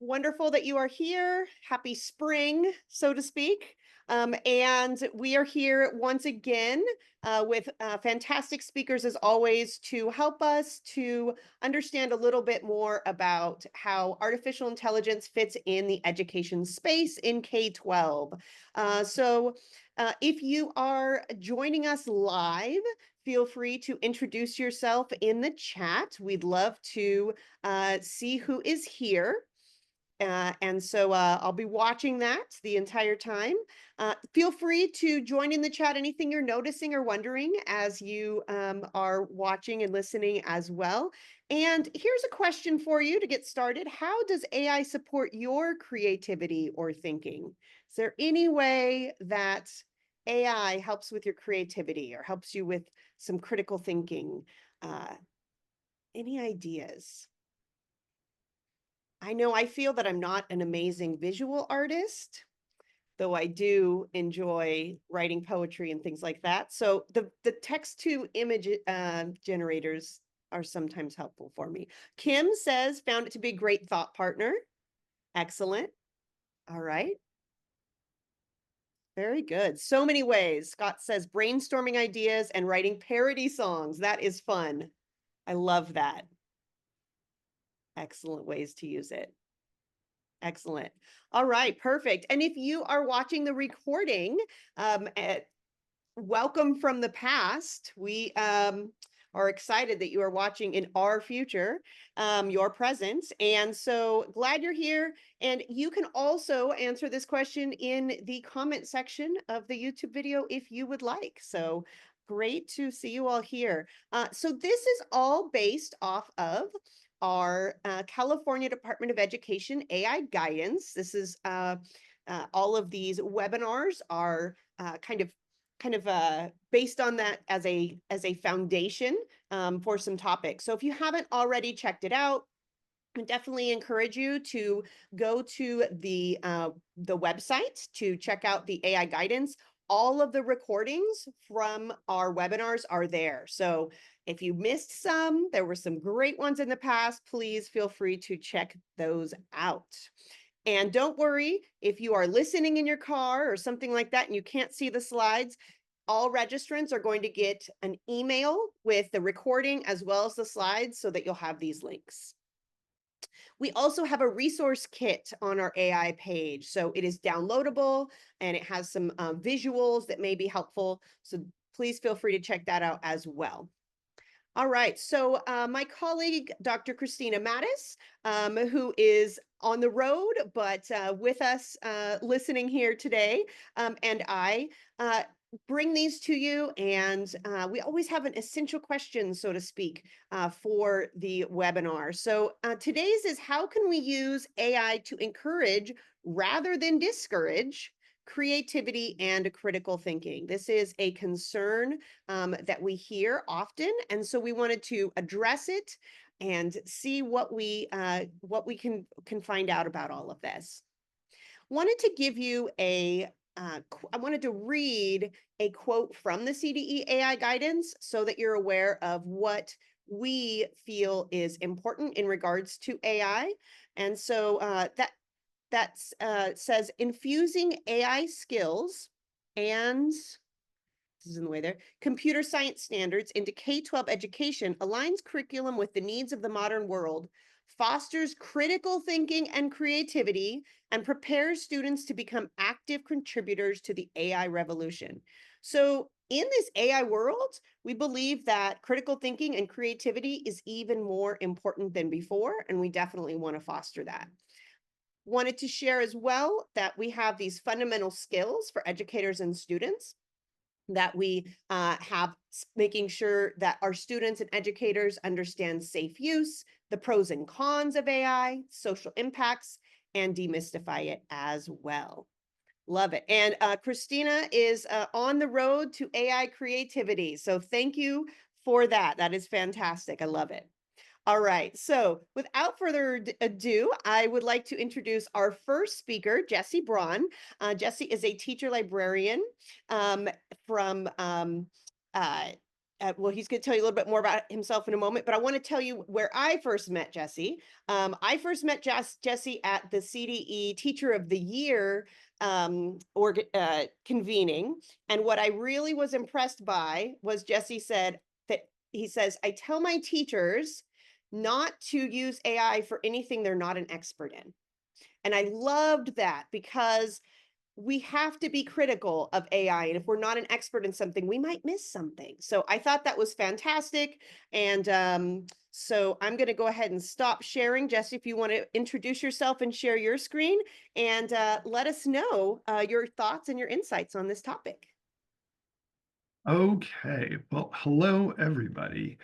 Wonderful that you are here. Happy spring, so to speak. And we are here once again with fantastic speakers, as always, to help us to understand a little bit more about how artificial intelligence fits in the education space in K-12. If you are joining us live, feel free to introduce yourself in the chat. We'd love to see who is here. I'll be watching that the entire time. Feel free to join in the chat anything you're noticing or wondering as you are watching and listening as well. And here's a question for you to get started. How does AI support your creativity or thinking? Is there any way that AI helps with your creativity or helps you with some critical thinking? Any ideas? I know I feel that I'm not an amazing visual artist, though I do enjoy writing poetry and things like that. So the text to image generators are sometimes helpful for me. Kim says, found it to be a great thought partner. Excellent. All right. Very good. So many ways. Scott says, brainstorming ideas and writing parody songs. That is fun. I love that. Excellent ways to use it. Excellent. All right, perfect. And if you are watching the recording, welcome from the past. We are excited that you are watching in our future, your present. And so glad you're here. And you can also answer this question in the comment section of the YouTube video if you would like. So great to see you all here. So this is all based off of our California Department of Education AI guidance. This is all of these webinars are kind of based on that as a foundation for some topics. So if you haven't already checked it out, I definitely encourage you to go to the website to check out the AI guidance. All of the recordings from our webinars are there. So if you missed some, there were some great ones in the past, please feel free to check those out. And don't worry, if you are listening in your car or something like that and you can't see the slides, all registrants are going to get an email with the recording as well as the slides so that you'll have these links. We also have a resource kit on our AI page. So it is downloadable and it has some visuals that may be helpful. So please feel free to check that out as well. All right, so my colleague, Dr. Christina Mattis, who is on the road, but with us listening here today, and I bring these to you, and we always have an essential question, so to speak, for the webinar. So today's is how can we use AI to encourage rather than discourage creativity and critical thinking? This is a concern that we hear often, and so we wanted to address it and see what we can find out about all of this. Wanted to give you I wanted to read a quote from the CDE AI guidance so that you're aware of what we feel is important in regards to AI. And so that says infusing AI skills and this is in the way there, computer science standards into K-12 education aligns curriculum with the needs of the modern world, fosters critical thinking and creativity, and prepares students to become active contributors to the AI revolution. So in this AI world, we believe that critical thinking and creativity is even more important than before, and we definitely want to foster that. Wanted to share as well that we have these fundamental skills for educators and students that we have, making sure that our students and educators understand safe use, the pros and cons of AI, social impacts, and demystify it as well. Love it. And Christina is on the road to AI creativity. So thank you for that. That is fantastic. I love it. All right, so without further ado, I would like to introduce our first speaker, Jessie Braun. Jessie is a teacher librarian from well, he's going to tell you a little bit more about himself in a moment, but I want to tell you where I first met Jesse. I first met Jesse at the CDE Teacher of the Year convening. And what I really was impressed by was Jesse said that he says, I tell my teachers not to use AI for anything they're not an expert in. And I loved that because we have to be critical of AI. And if we're not an expert in something, we might miss something. So I thought that was fantastic. And so I'm going to go ahead and stop sharing. Jesse, if you want to introduce yourself and share your screen and let us know your thoughts and your insights on this topic. Okay, well, hello, everybody.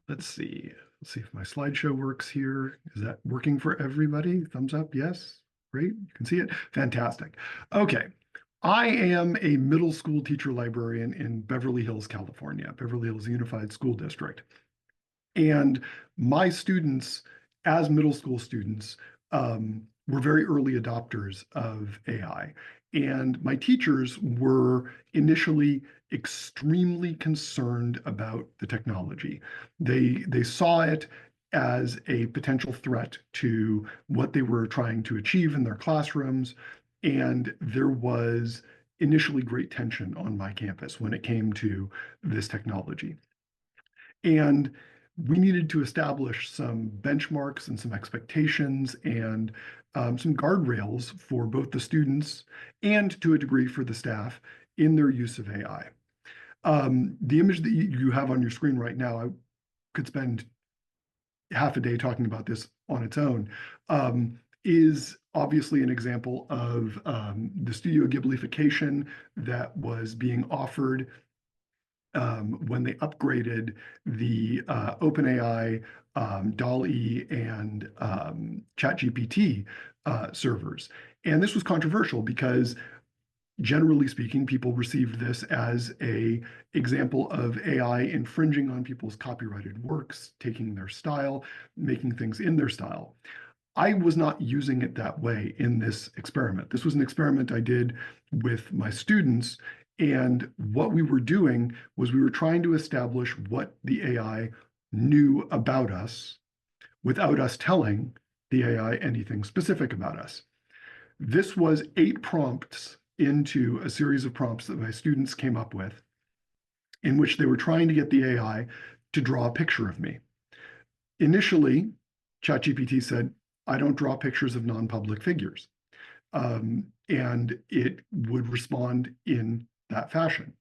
Let's see. Let's see if my slideshow works here. Is that working for everybody? Thumbs up, yes. Great, you can see it. Fantastic. Okay, I am a middle school teacher librarian in Beverly Hills, California, Beverly Hills Unified School District. And my students, as middle school students, were very early adopters of AI. And my teachers were initially extremely concerned about the technology. They saw it as a potential threat to what they were trying to achieve in their classrooms. And there was initially great tension on my campus when it came to this technology. And we needed to establish some benchmarks and some expectations and some guardrails for both the students and to a degree for the staff in their use of AI. The image that you have on your screen right now, I could spend half a day talking about this on its own, is obviously an example of the Studio Ghiblification that was being offered when they upgraded the OpenAI, DALL-E, and ChatGPT servers. And this was controversial because, generally speaking, people received this as an example of AI infringing on people's copyrighted works, taking their style, making things in their style. I was not using it that way in this experiment. This was an experiment I did with my students. And what we were doing was we were trying to establish what the AI knew about us without us telling the AI anything specific about us. This was 8 prompts into a series of prompts that my students came up with, in which they were trying to get the AI to draw a picture of me. Initially, ChatGPT said, I don't draw pictures of non-public figures. And it would respond in that fashion.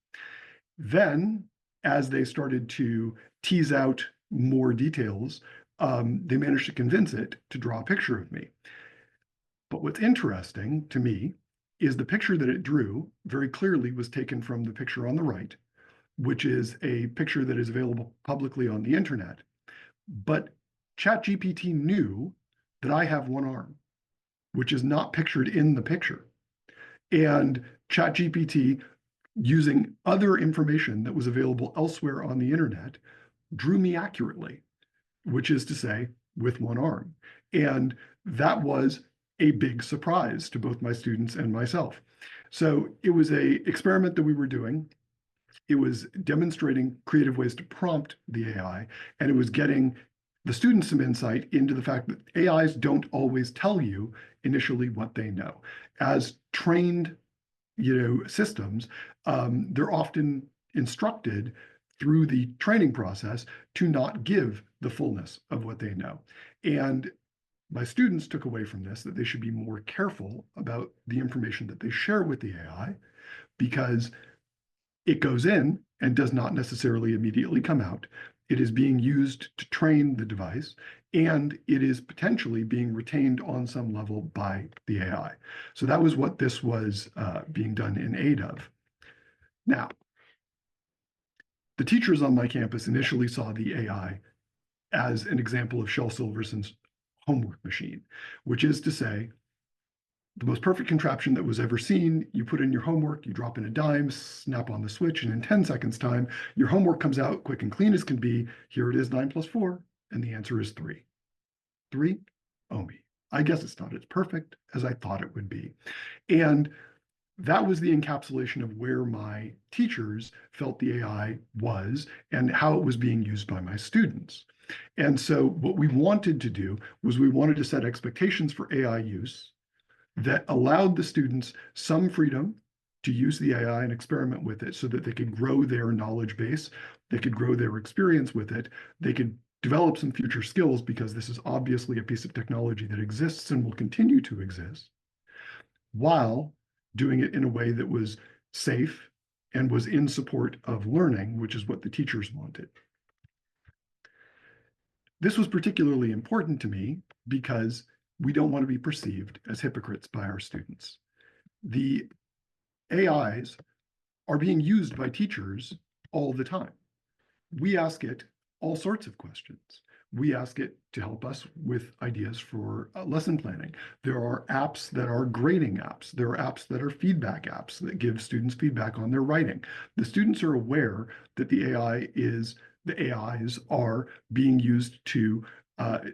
Then, as they started to tease out more details, they managed to convince it to draw a picture of me. But what's interesting to me is the picture that it drew very clearly was taken from the picture on the right, which is a picture that is available publicly on the internet. But ChatGPT knew that I have one arm, which is not pictured in the picture. And ChatGPT, using other information that was available elsewhere on the internet, drew me accurately, which is to say, with one arm. And that was a big surprise to both my students and myself. So it was an experiment that we were doing. It was demonstrating creative ways to prompt the AI, and it was getting the students some insight into the fact that AIs don't always tell you initially what they know. As trained, systems, they're often instructed through the training process to not give the fullness of what they know. And my students took away from this that they should be more careful about the information that they share with the AI, because it goes in and does not necessarily immediately come out. It is being used to train the device, and it is potentially being retained on some level by the AI. So that was what this was being done in aid of. Now, the teachers on my campus initially saw the AI as an example of Shel Silverson's homework machine, which is to say, the most perfect contraption that was ever seen. You put in your homework, you drop in a dime, snap on the switch, and in 10 seconds time, your homework comes out quick and clean as can be. Here it is, 9 plus 4, and the answer is 3. 3? Oh me. I guess it's not as perfect as I thought it would be. And that was the encapsulation of where my teachers felt the AI was and how it was being used by my students. And so what we wanted to do was we wanted to set expectations for AI use that allowed the students some freedom to use the AI and experiment with it so that they could grow their knowledge base, they could grow their experience with it, they could develop some future skills because this is obviously a piece of technology that exists and will continue to exist, while doing it in a way that was safe and was in support of learning, which is what the teachers wanted. This was particularly important to me because we don't want to be perceived as hypocrites by our students. The AIs are being used by teachers all the time. We ask it all sorts of questions. We ask it to help us with ideas for lesson planning. There are apps that are grading apps. There are apps that are feedback apps that give students feedback on their writing. The students are aware that the AIs are being used to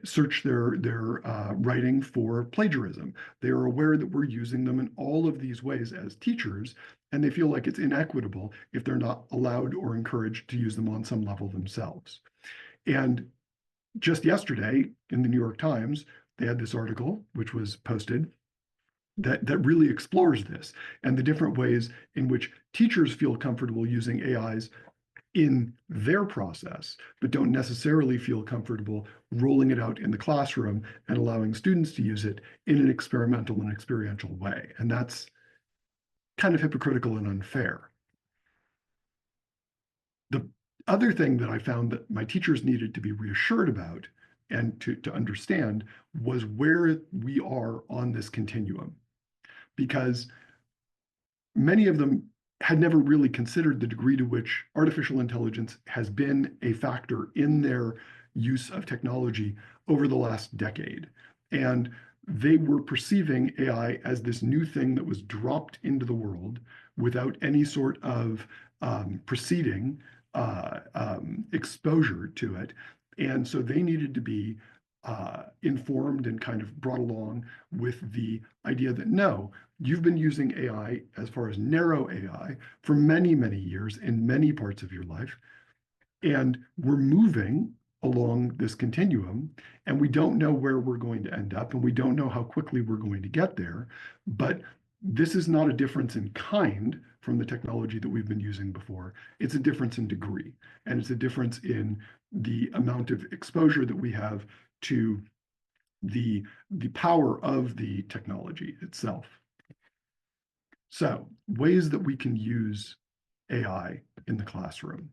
search their writing for plagiarism. They are aware that we're using them in all of these ways as teachers, and they feel like it's inequitable if they're not allowed or encouraged to use them on some level themselves. And just yesterday in the New York Times, they had this article, which was posted, that really explores this and the different ways in which teachers feel comfortable using AIs in their process, but don't necessarily feel comfortable rolling it out in the classroom and allowing students to use it in an experimental and experiential way. And that's kind of hypocritical and unfair. The other thing that I found that my teachers needed to be reassured about and to understand was where we are on this continuum, because many of them had never really considered the degree to which artificial intelligence has been a factor in their use of technology over the last decade. And they were perceiving AI as this new thing that was dropped into the world without any sort of preceding exposure to it. And so they needed to be informed and kind of brought along with the idea that no, you've been using AI as far as narrow AI for many, many years in many parts of your life. And we're moving along this continuum, and we don't know where we're going to end up, and we don't know how quickly we're going to get there. But this is not a difference in kind from the technology that we've been using before. It's a difference in degree, and it's a difference in the amount of exposure that we have to the power of the technology itself. So, ways that we can use AI in the classroom,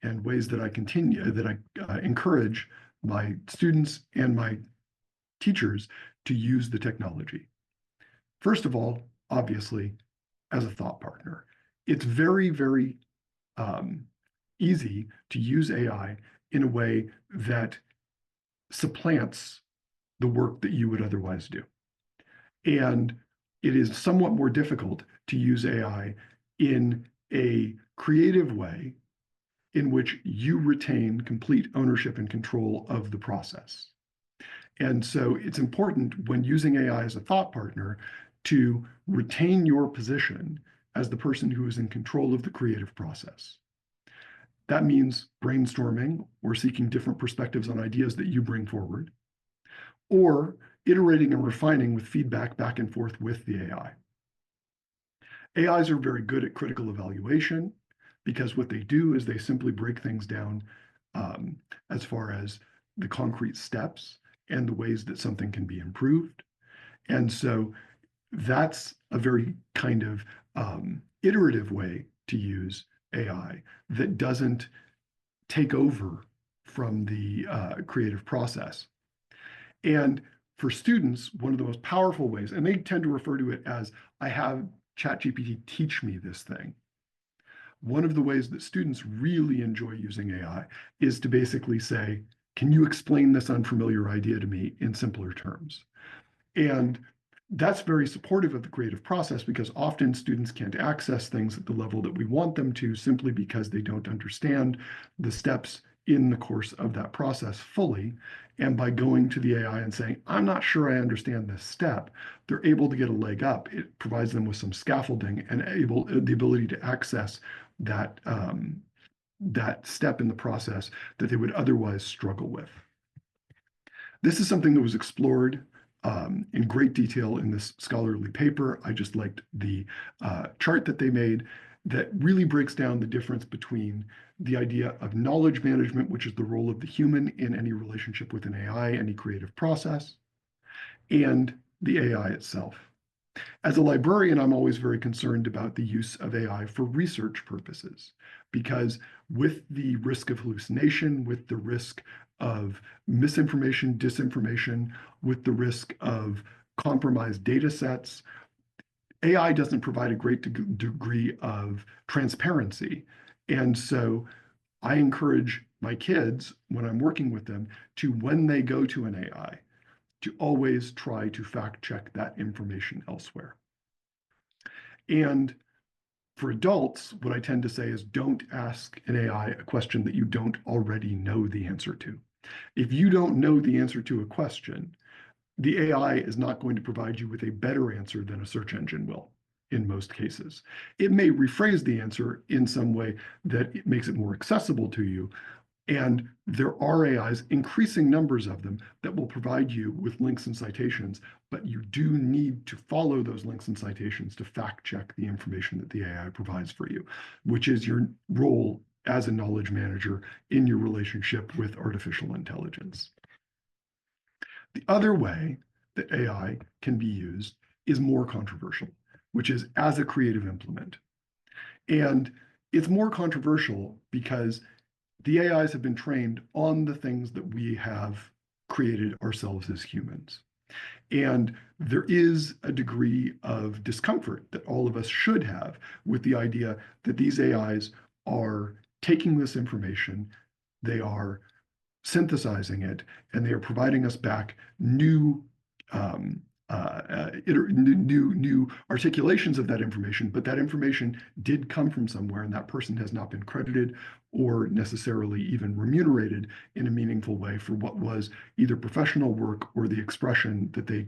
and ways that I encourage my students and my teachers to use the technology. First of all, obviously, as a thought partner, it's very, very easy to use AI in a way that supplants the work that you would otherwise do. And it is somewhat more difficult to use AI in a creative way in which you retain complete ownership and control of the process. And so it's important when using AI as a thought partner to retain your position as the person who is in control of the creative process. That means brainstorming or seeking different perspectives on ideas that you bring forward, or iterating and refining with feedback back and forth with the AI. AIs are very good at critical evaluation because what they do is they simply break things down as far as the concrete steps and the ways that something can be improved. And so that's a very kind of iterative way to use AI that doesn't take over from the creative process. And for students, one of the most powerful ways, and they tend to refer to it as, I have ChatGPT teach me this thing. One of the ways that students really enjoy using AI is to basically say, can you explain this unfamiliar idea to me in simpler terms? And that's very supportive of the creative process because often students can't access things at the level that we want them to simply because they don't understand the steps in the course of that process fully. And by going to the AI and saying, I'm not sure I understand this step, they're able to get a leg up. It provides them with some scaffolding and the ability to access that, that step in the process that they would otherwise struggle with. This is something that was explored in great detail in this scholarly paper. I just liked the chart that they made that really breaks down the difference between the idea of knowledge management, which is the role of the human in any relationship with an AI, any creative process, and the AI itself. As a librarian, I'm always very concerned about the use of AI for research purposes, because with the risk of hallucination, with the risk of misinformation, disinformation, with the risk of compromised data sets, AI doesn't provide a great degree of transparency. And so I encourage my kids, when I'm working with them, to, when they go to an AI, to always try to fact check that information elsewhere. And for adults, what I tend to say is, don't ask an AI a question that you don't already know the answer to. If you don't know the answer to a question, the AI is not going to provide you with a better answer than a search engine will in most cases. It may rephrase the answer in some way that it makes it more accessible to you. And there are AIs, increasing numbers of them, that will provide you with links and citations, but you do need to follow those links and citations to fact check the information that the AI provides for you, which is your role as a knowledge manager in your relationship with artificial intelligence. The other way that AI can be used is more controversial, which is as a creative implement. And it's more controversial because the AIs have been trained on the things that we have created ourselves as humans. And there is a degree of discomfort that all of us should have with the idea that these AIs are taking this information, they are synthesizing it, and they are providing us back new new articulations of that information, but that information did come from somewhere, and that person has not been credited or necessarily even remunerated in a meaningful way for what was either professional work or the expression that they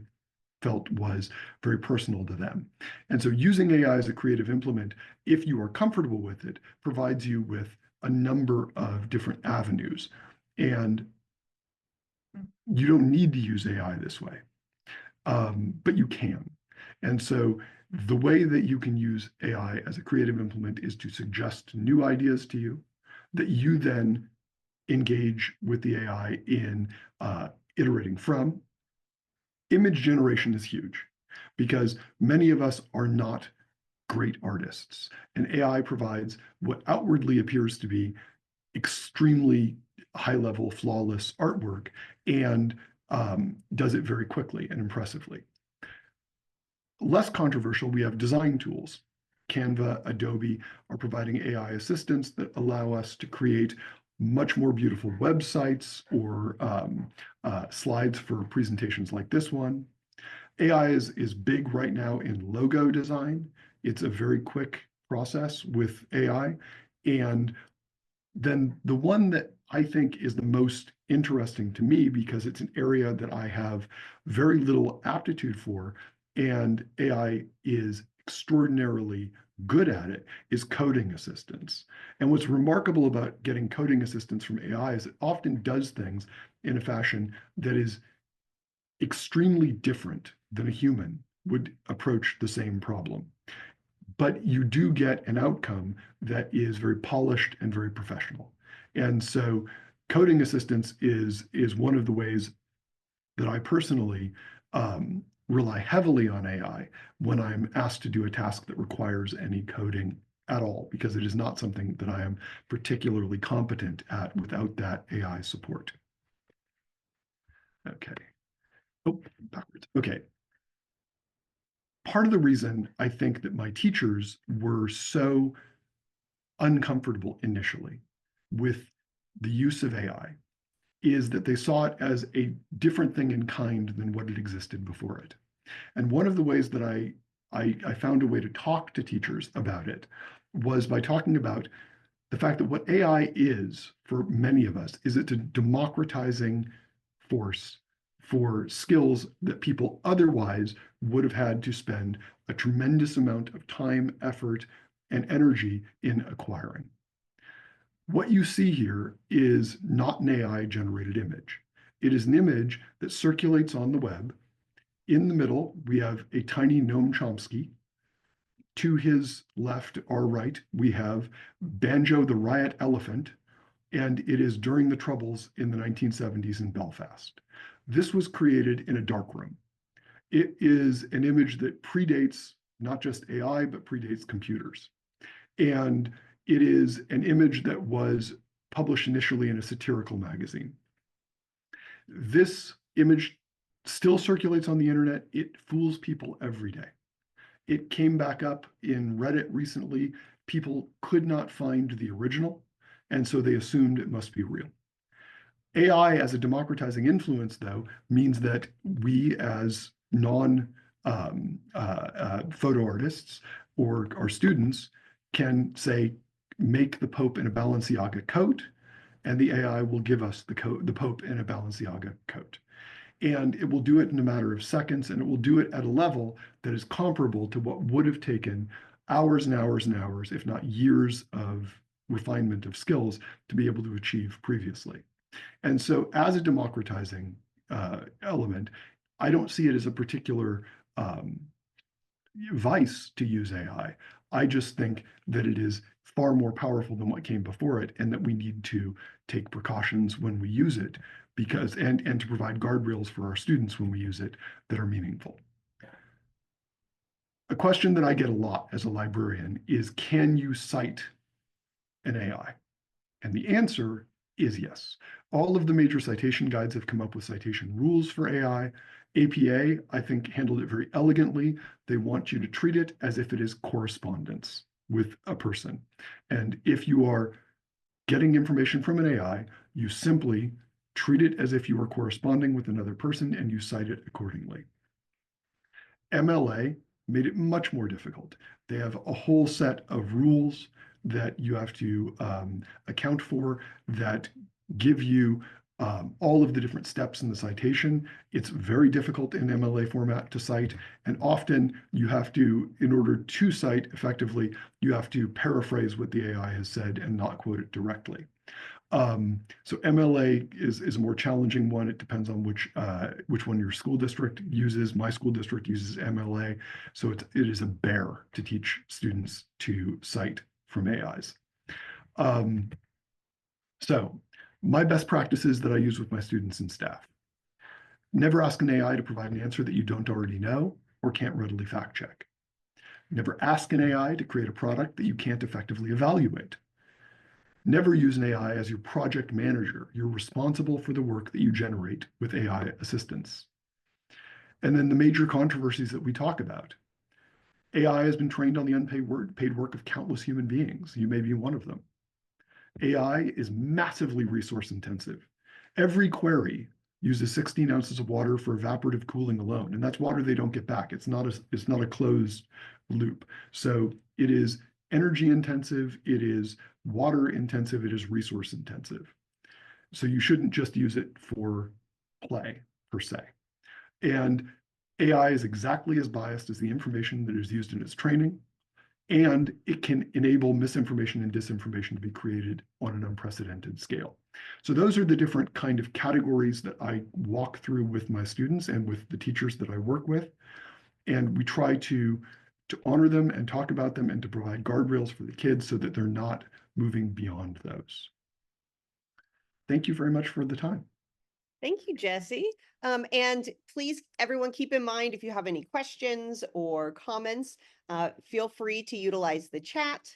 felt was very personal to them. And so using AI as a creative implement, if you are comfortable with it, provides you with a number of different avenues. And you don't need to use AI this way, but you can. And so the way that you can use AI as a creative implement is to suggest new ideas to you that you then engage with the AI in iterating from. Image generation is huge because many of us are not great artists, and AI provides what outwardly appears to be extremely high-level, flawless artwork, and does it very quickly and impressively. Less controversial, we have design tools. Canva, Adobe are providing AI assistants that allow us to create much more beautiful websites or slides for presentations like this one. AI is big right now in logo design. It's a very quick process with AI. And then the one that I think is the most interesting to me, because it's an area that I have very little aptitude for, and AI is extraordinarily good at it, is coding assistance. And what's remarkable about getting coding assistance from AI is it often does things in a fashion that is extremely different than a human would approach the same problem. But you do get an outcome that is very polished and very professional. And so coding assistance is one of the ways that I personally rely heavily on AI when I'm asked to do a task that requires any coding at all, because it is not something that I am particularly competent at without that AI support. Okay. Oh, backwards. Okay. Part of the reason I think that my teachers were so uncomfortable initially with the use of AI is that they saw it as a different thing in kind than what had existed before it. And one of the ways that I found a way to talk to teachers about it was by talking about the fact that what AI is for many of us is it's a democratizing force for skills that people otherwise would have had to spend a tremendous amount of time, effort, and energy in acquiring. What you see here is not an AI generated image. It is an image that circulates on the web. In the middle, we have a tiny Noam Chomsky. To his left or right, we have Banjo the Riot Elephant, and it is during the Troubles in the 1970s in Belfast. This was created in a darkroom. It is an image that predates not just AI, but predates computers. And it is an image that was published initially in a satirical magazine. This image still circulates on the internet. It fools people every day. It came back up in Reddit recently. People could not find the original, and so they assumed it must be real. AI as a democratizing influence, though, means that we as non photo artists or our students can say, make the Pope in a Balenciaga coat, and the AI will give us the Pope in a Balenciaga coat. And it will do it in a matter of seconds, and it will do it at a level that is comparable to what would have taken hours and hours and hours, if not years of refinement of skills to be able to achieve previously. And so as a democratizing element, I don't see it as a particular vice to use AI. I just think that it is far more powerful than what came before it, and that we need to take precautions when we use it because and to provide guardrails for our students when we use it that are meaningful. A question that I get a lot as a librarian is, can you cite an AI? And the answer is yes. All of the major citation guides have come up with citation rules for AI. APA, I think, handled it very elegantly. They want you to treat it as if it is correspondence with a person. And if you are getting information from an AI, you simply treat it as if you are corresponding with another person and you cite it accordingly. MLA made it much more difficult. They have a whole set of rules that you have to account for that give you all of the different steps in the citation. It's very difficult in MLA format to cite, and often you have to, in order to cite effectively, you have to paraphrase what the AI has said and not quote it directly. So MLA is a more challenging one. It depends on which one your school district uses. My school district uses MLA, so it is a bear to teach students to cite from AIs. So my best practices that I use with my students and staff: never ask an AI to provide an answer that you don't already know or can't readily fact check. Never ask an AI to create a product that you can't effectively evaluate. Never use an AI as your project manager. You're responsible for the work that you generate with AI assistance. And then the major controversies that we talk about. AI has been trained on the unpaid paid work of countless human beings. You may be one of them. AI is massively resource intensive. Every query uses 16 ounces of water for evaporative cooling alone, and that's water they don't get back. It's not a closed loop. So it is energy intensive, it is water intensive, it is resource intensive. So you shouldn't just use it for play per se. And AI is exactly as biased as the information that is used in its training, and it can enable misinformation and disinformation to be created on an unprecedented scale. So those are the different kind of categories that I walk through with my students and with the teachers that I work with. And we try to honor them and talk about them and to provide guardrails for the kids so that they're not moving beyond those. Thank you very much for the time. Thank you, Jesse. And please, everyone, keep in mind if you have any questions or comments, feel free to utilize the chat.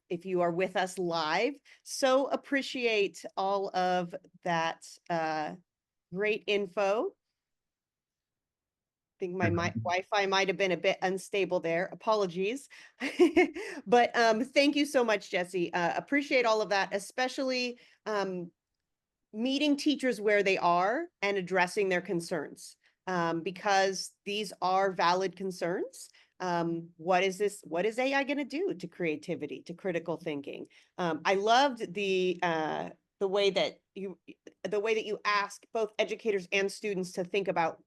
If you are with us live, so appreciate all of that great info. I think my Wi-Fi might have been a bit unstable there. Apologies. But thank you so much, Jesse. Appreciate all of that, especially meeting teachers where they are and addressing their concerns, because these are valid concerns. What is this? What is AI going to do to creativity, to critical thinking? I loved the way that you ask both educators and students to think about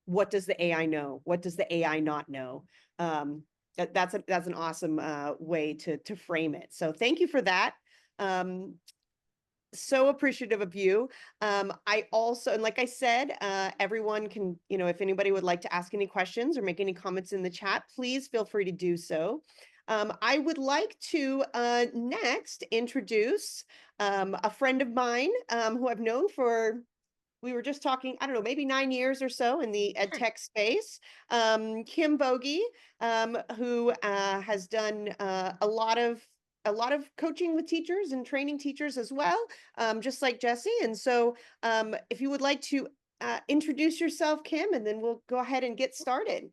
what does the AI know? What does the AI not know? That's an awesome way to frame it. So thank you for that. Um, so appreciative of you. I also, and like I said, everyone can, if anybody would like to ask any questions or make any comments in the chat, please feel free to do so. I would like to next introduce a friend of mine who I've known for, we were just talking, I don't know, maybe 9 years or so in the ed tech space. Kim Bogie, who has done a lot of coaching with teachers and training teachers as well, just like Jesse. And so, if you would like to introduce yourself, Kim, and then we'll go ahead and get started.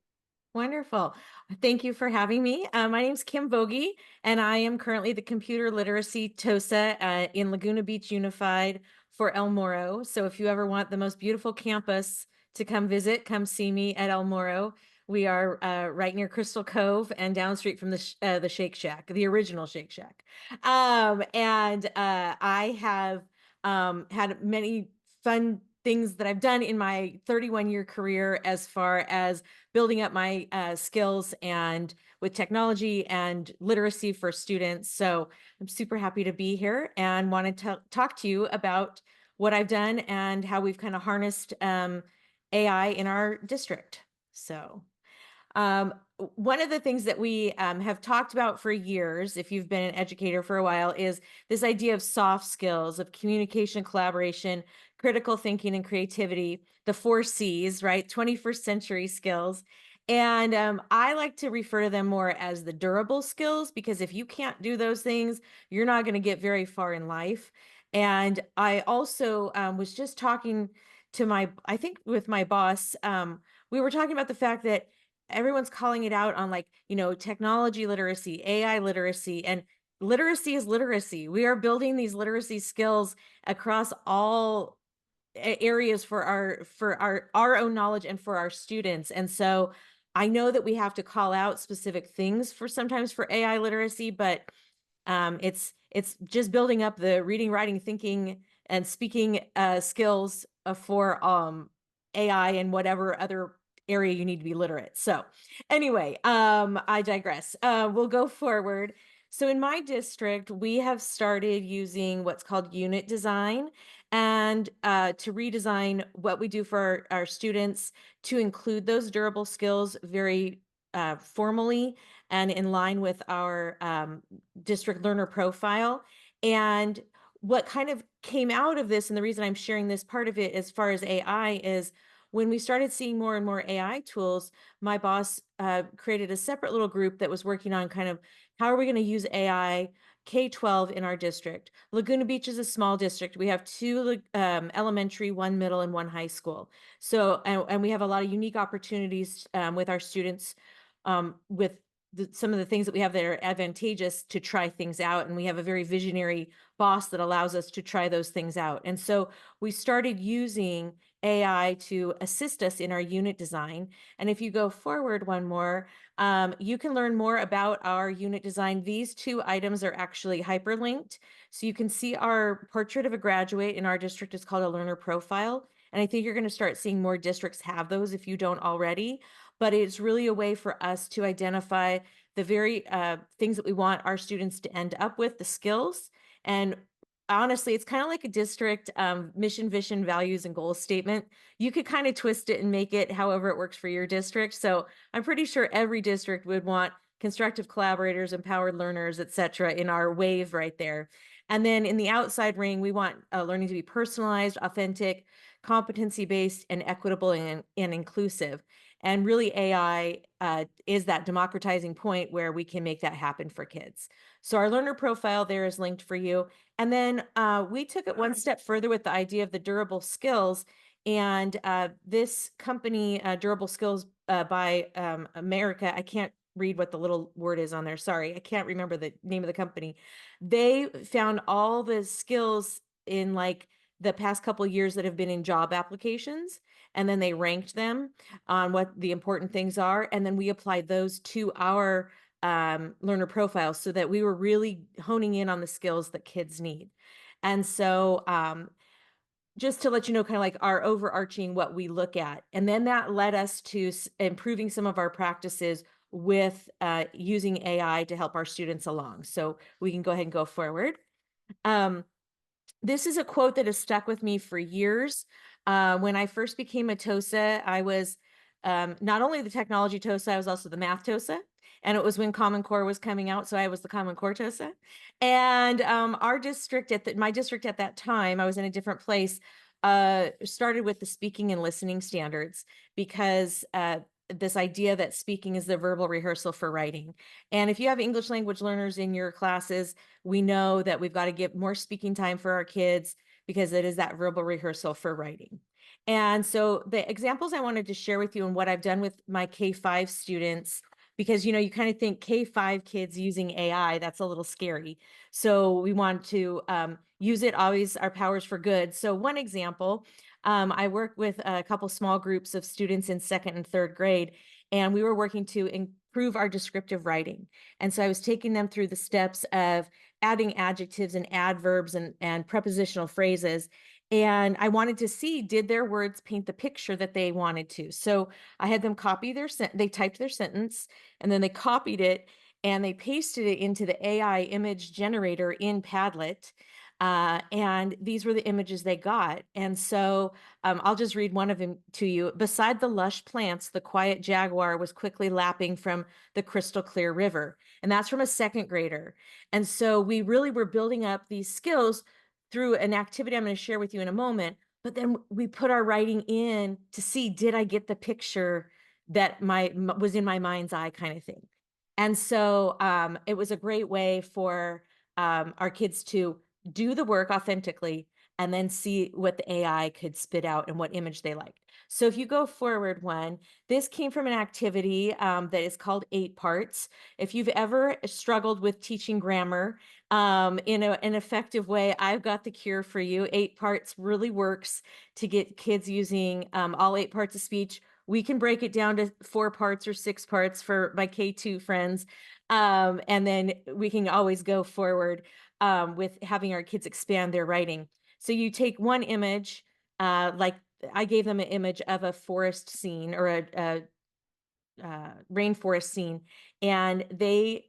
Wonderful. Thank you for having me. My name's Kim Bogie, and I am currently the computer literacy TOSA in Laguna Beach Unified for El Moro. So if you ever want the most beautiful campus to come visit, come see me at El Moro. We are right near Crystal Cove and down the street from the Shake Shack, the original Shake Shack. And I have had many fun things that I've done in my 31-year career as far as building up my skills and with technology and literacy for students. So I'm super happy to be here and wanted to talk to you about what I've done and how we've kind of harnessed AI in our district. So one of the things that we have talked about for years, if you've been an educator for a while, is this idea of soft skills, of communication, collaboration, critical thinking, and creativity, the 4 Cs, right? 21st century skills. And I like to refer to them more as the durable skills, because if you can't do those things, you're not going to get very far in life. And I also was just talking to I think with my boss, we were talking about the fact that everyone's calling it out on, like, technology literacy, AI literacy, and literacy is literacy. We are building these literacy skills across all areas for our own knowledge and for our students. And so I know that we have to call out specific things for sometimes for AI literacy, but it's just building up the reading, writing, thinking, and speaking skills for AI and whatever other area you need to be literate. So anyway, I digress. We'll go forward. So in my district, we have started using what's called unit design, and to redesign what we do for our students to include those durable skills very formally and in line with our district learner profile. And what kind of came out of this, and the reason I'm sharing this part of it as far as AI, is when we started seeing more and more AI tools, my boss created a separate little group that was working on kind of how are we going to use AI K-12 in our district. Laguna Beach is a small district. We have two elementary, one middle, and one high school. So, and we have a lot of unique opportunities with our students with some of the things that we have that are advantageous to try things out. And we have a very visionary boss that allows us to try those things out. And so we started using AI to assist us in our unit design. And if you go forward one more, you can learn more about our unit design. These 2 items are actually hyperlinked. So you can see our portrait of a graduate in our district is called a learner profile. And I think you're going to start seeing more districts have those if you don't already. But it's really a way for us to identify the very things that we want our students to end up with, the skills. And honestly, it's kind of like a district mission, vision, values, and goals statement. You could kind of twist it and make it however it works for your district. So I'm pretty sure every district would want constructive collaborators, empowered learners, et cetera, in our wave right there. And then in the outside ring, we want learning to be personalized, authentic, competency-based, and equitable and inclusive. And really, AI is that democratizing point where we can make that happen for kids. So our learner profile there is linked for you. And then we took it one step further with the idea of the durable skills. And this company, Durable Skills by America, I can't read what the little word is on there. Sorry, I can't remember the name of the company. They found all the skills in like the past couple of years that have been in job applications, and then they ranked them on what the important things are, and then we applied those to our learner profiles so that we were really honing in on the skills that kids need. And so just to let you know, kind of like our overarching what we look at. And then that led us to improving some of our practices with using AI to help our students along. So we can go ahead and go forward. Um, this is a quote that has stuck with me for years. When I first became a TOSA, I was not only the technology TOSA, I was also the math TOSA. And it was when Common Core was coming out, so I was the Common Core TOSA. And our district my district at that time, I was in a different place, started with the speaking and listening standards because this idea that speaking is the verbal rehearsal for writing. And if you have English language learners in your classes, we know that we've got to give more speaking time for our kids because it is that verbal rehearsal for writing. And so the examples I wanted to share with you and what I've done with my K-5 students, because you kind of think K-5 kids using AI, that's a little scary. So we want to use it always, our powers for good. So one example, I work with a couple small groups of students in 2nd and 3rd grade, and we were working to improve our descriptive writing. And so I was taking them through the steps of adding adjectives and adverbs and prepositional phrases. And I wanted to see, did their words paint the picture that they wanted to? So I had them copy they typed their sentence, and then they copied it and they pasted it into the AI image generator in Padlet. And these were the images they got. And so I'll just read one of them to you. Beside the lush plants, the quiet jaguar was quickly lapping from the crystal clear river. And that's from a 2nd grader. And so we really were building up these skills through an activity I'm going to share with you in a moment. But then we put our writing in to see, did I get the picture that was in my mind's eye kind of thing. And so it was a great way for our kids to do the work authentically and then see what the AI could spit out and what image they liked. So if you go forward one, this came from an activity that is called 8 parts. If you've ever struggled with teaching grammar in an effective way, I've got the cure for you. 8 parts really works to get kids using all 8 parts of speech. We can break it down to 4 parts or 6 parts for my K2 friends. And then we can always go forward with having our kids expand their writing. So you take one image, like I gave them an image of a forest scene or a rainforest scene, and they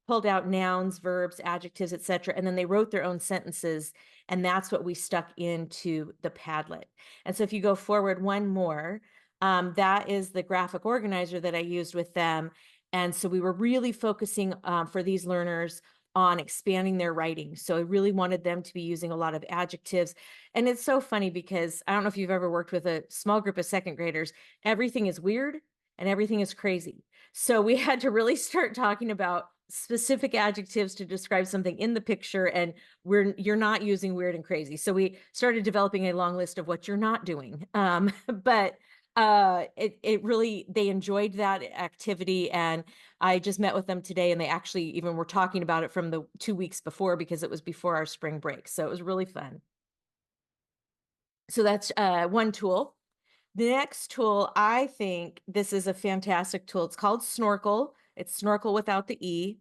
pulled out nouns, verbs, adjectives, etc., and then they wrote their own sentences, and that's what we stuck into the Padlet. And so if you go forward one more, that is the graphic organizer that I used with them. And so we were really focusing for these learners on expanding their writing. So I really wanted them to be using a lot of adjectives. And it's so funny because I don't know if you've ever worked with a small group of 2nd graders, everything is weird and everything is crazy. So we had to really start talking about specific adjectives to describe something in the picture, and you're not using weird and crazy. So we started developing a long list of what you're not doing. But it really, they enjoyed that activity, and I just met with them today, and they actually even were talking about it from the 2 weeks before because it was before our spring break. So it was really fun. So that's one tool. The next tool, I think this is a fantastic tool. It's called Snorkel. It's Snorkel without the E.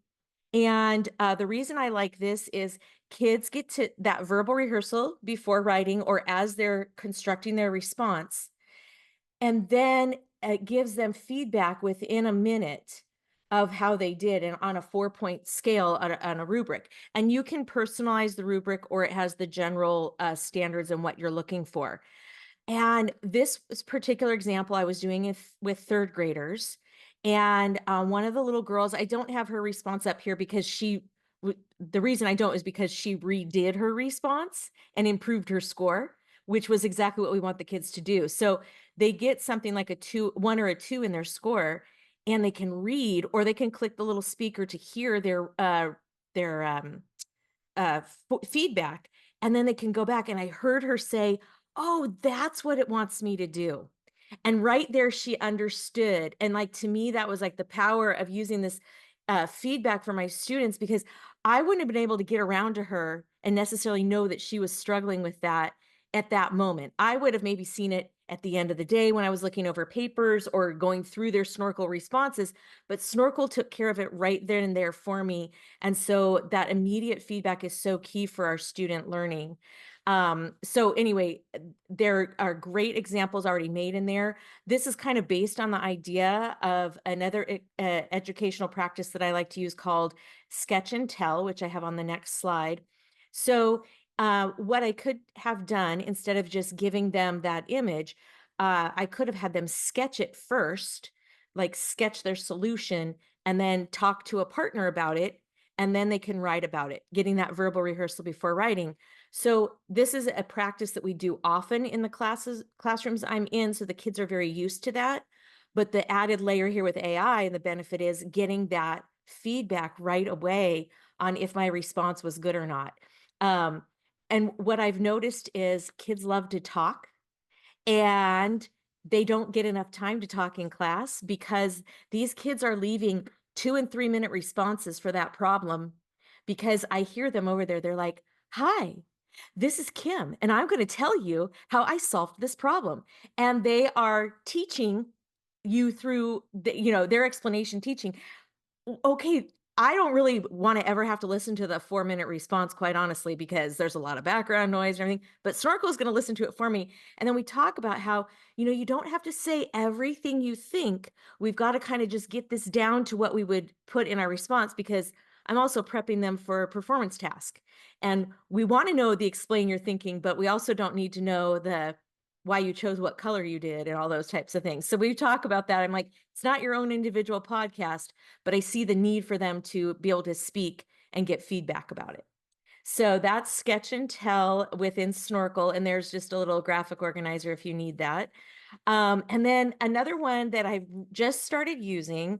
And the reason I like this is kids get to that verbal rehearsal before writing or as they're constructing their response. And then it gives them feedback within a minute of how they did and on a 4-point scale on a rubric. And you can personalize the rubric, or it has the general standards and what you're looking for. And this particular example I was doing with 3rd graders. And one of the little girls, I don't have her response up here because the reason I don't is because she redid her response and improved her score, which was exactly what we want the kids to do. So they get something like a 1 or a 2 in their score, and they can read, or they can click the little speaker to hear their feedback, and then they can go back. And I heard her say, "Oh, that's what it wants me to do." And right there, she understood. And like, to me, that was like the power of using this feedback for my students, because I wouldn't have been able to get around to her and necessarily know that she was struggling with that at that moment. I would have maybe seen it at the end of the day when I was looking over papers or going through their Snorkel responses, but Snorkel took care of it right then and there for me. And so that immediate feedback is so key for our student learning. So anyway, there are great examples already made in there. This is kind of based on the idea of another educational practice that I like to use called sketch and tell, which I have on the next slide. So what I could have done instead of just giving them that image, I could have had them sketch it first, like sketch their solution, and then talk to a partner about it. And then they can write about it, getting that verbal rehearsal before writing. So this is a practice that we do often in the classrooms I'm in. So the kids are very used to that. But the added layer here with AI, and the benefit is getting that feedback right away on if my response was good or not. Um, and what I've noticed is kids love to talk, and they don't get enough time to talk in class because these kids are leaving 2 and 3 minute responses for that problem, because I hear them over there. They're like, "Hi, this is Kim, and I'm going to tell you how I solved this problem." And they are teaching you through their explanation teaching. Okay, I don't really wanna ever have to listen to the 4-minute response, quite honestly, because there's a lot of background noise and everything, but Snorkel is gonna listen to it for me, and then we talk about how, you don't have to say everything you think. We've gotta kinda just get this down to what we would put in our response, because I'm also prepping them for a performance task, and we wanna know the explain your thinking, but we also don't need to know the why you chose what color you did and all those types of things. So we talk about that. I'm like, "It's not your own individual podcast, but I see the need for them to be able to speak and get feedback about it." So that's sketch and tell within Snorkel, and there's just a little graphic organizer if you need that. And then another one that I've just started using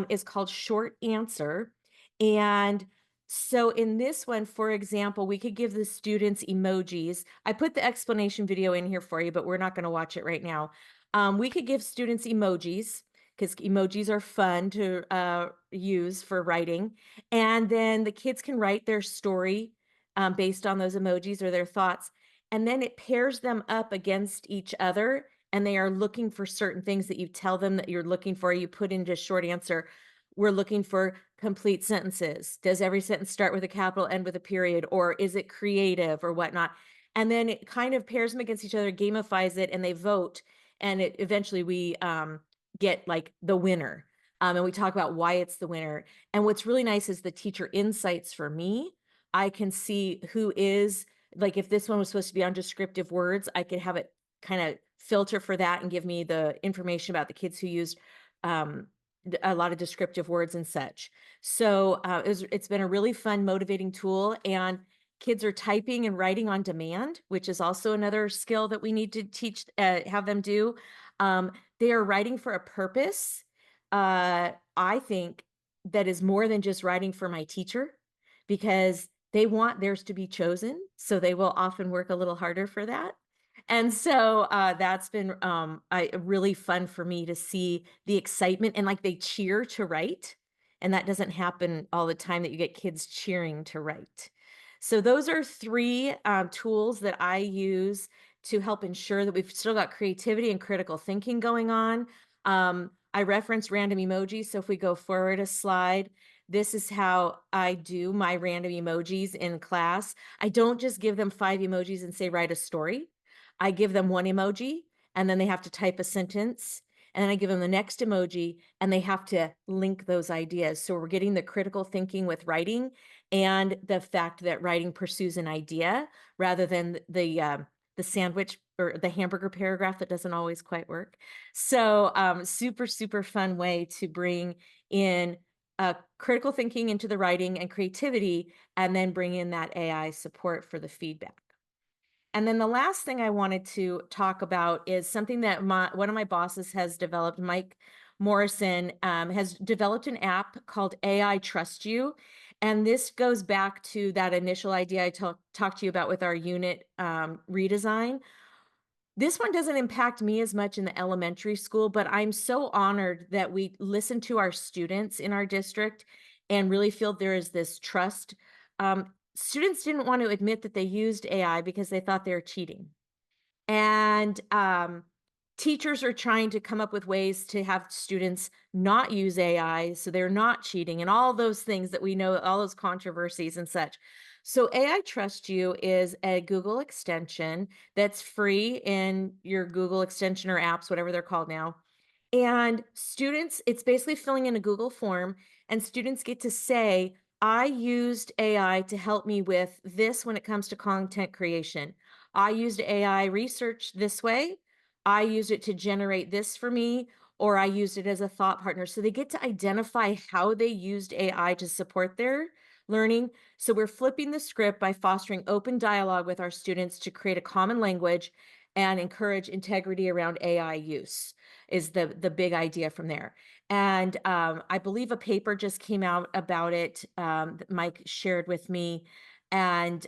is called Short Answer. And so in this one, for example, we could give the students emojis. I put the explanation video in here for you, but we're not going to watch it right now. We could give students emojis because emojis are fun to use for writing. And then the kids can write their story based on those emojis or their thoughts. And then it pairs them up against each other, and they are looking for certain things that you tell them that you're looking for. You put into short answer, we're looking for complete sentences. Does every sentence start with a capital, end with a period, or is it creative or whatnot? And then it kind of pairs them against each other, gamifies it, and they vote. And eventually we get like the winner. And we talk about why it's the winner. And what's really nice is the teacher insights for me. I can see who is, like, if this one was supposed to be on descriptive words, I could have it kind of filter for that and give me the information about the kids who used um, a lot of descriptive words and such. So it's been a really fun, motivating tool. And kids are typing and writing on demand, which is also another skill that we need to teach, have them do. They are writing for a purpose. I think that is more than just writing for my teacher, because they want theirs to be chosen. So they will often work a little harder for that. And so that's been really fun for me to see the excitement, and like they cheer to write. And that doesn't happen all the time, that you get kids cheering to write. So those are three tools that I use to help ensure that we've still got creativity and critical thinking going on. I referenced random emojis. So if we go forward a slide, this is how I do my random emojis in class. I don't just give them 5 emojis and say, write a story. I give them 1 emoji, and then they have to type a sentence. And then I give them the next emoji, and they have to link those ideas. So we're getting the critical thinking with writing, and the fact that writing pursues an idea rather than the sandwich or the hamburger paragraph that doesn't always quite work. So super, super fun way to bring in critical thinking into the writing and creativity, and then bring in that AI support for the feedback. And then the last thing I wanted to talk about is something that one of my bosses has developed. Mike Morrison has developed an app called AI Trust You. And this goes back to that initial idea I talked to you about with our unit redesign. This one doesn't impact me as much in the elementary school, but I'm so honored that we listen to our students in our district and really feel there is this trust. students didn't want to admit that they used AI because they thought they were cheating. And teachers are trying to come up with ways to have students not use AI so they're not cheating and all those things that we know, all those controversies and such. So AI Trust You is a Google extension that's free in your Google extension or apps, whatever they're called now. And students, it's basically filling in a Google form, and students get to say, I used AI to help me with this when it comes to content creation. I used AI research this way. I used it to generate this for me, or I used it as a thought partner. So they get to identify how they used AI to support their learning. So we're flipping the script by fostering open dialogue with our students to create a common language and encourage integrity around AI use is the big idea from there. And I believe a paper just came out about it that Mike shared with me. And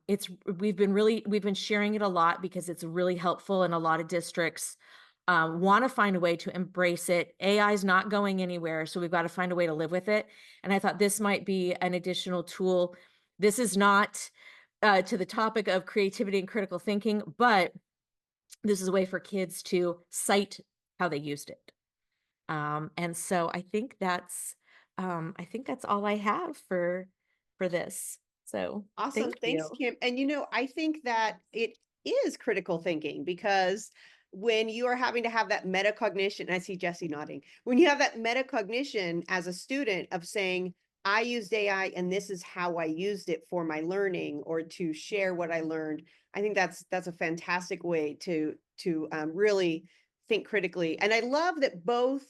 it's we've been sharing it a lot because it's really helpful, and a lot of districts want to find a way to embrace it. AI is not going anywhere, so we've got to find a way to live with it. And I thought this might be an additional tool. This is not to the topic of creativity and critical thinking, but this is a way for kids to cite how they used it. And so I think that's all I have for this. So Awesome. thank Thanks, you. Kim. And I think that it is critical thinking, because when you are having to have that metacognition, I see Jesse nodding, when you have that metacognition as a student of saying, I used AI and this is how I used it for my learning or to share what I learned. I think that's a fantastic way to really think critically. And I love that both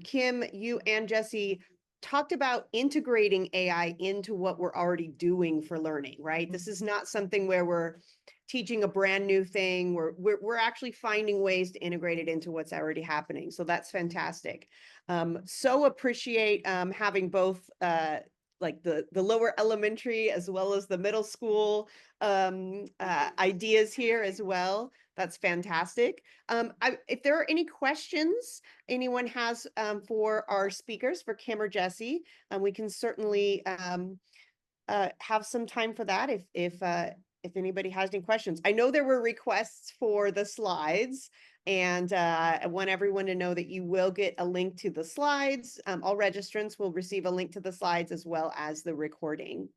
Kim, you and Jesse talked about integrating AI into what we're already doing for learning, right? This is not something where we're teaching a brand new thing. We're actually finding ways to integrate it into what's already happening. So that's fantastic. So appreciate having both like the lower elementary as well as the middle school ideas here as well. That's fantastic. If there are any questions anyone has for our speakers, for Kim or Jesse, we can certainly have some time for that if anybody has any questions. I know there were requests for the slides, and I want everyone to know that you will get a link to the slides. All registrants will receive a link to the slides as well as the recording.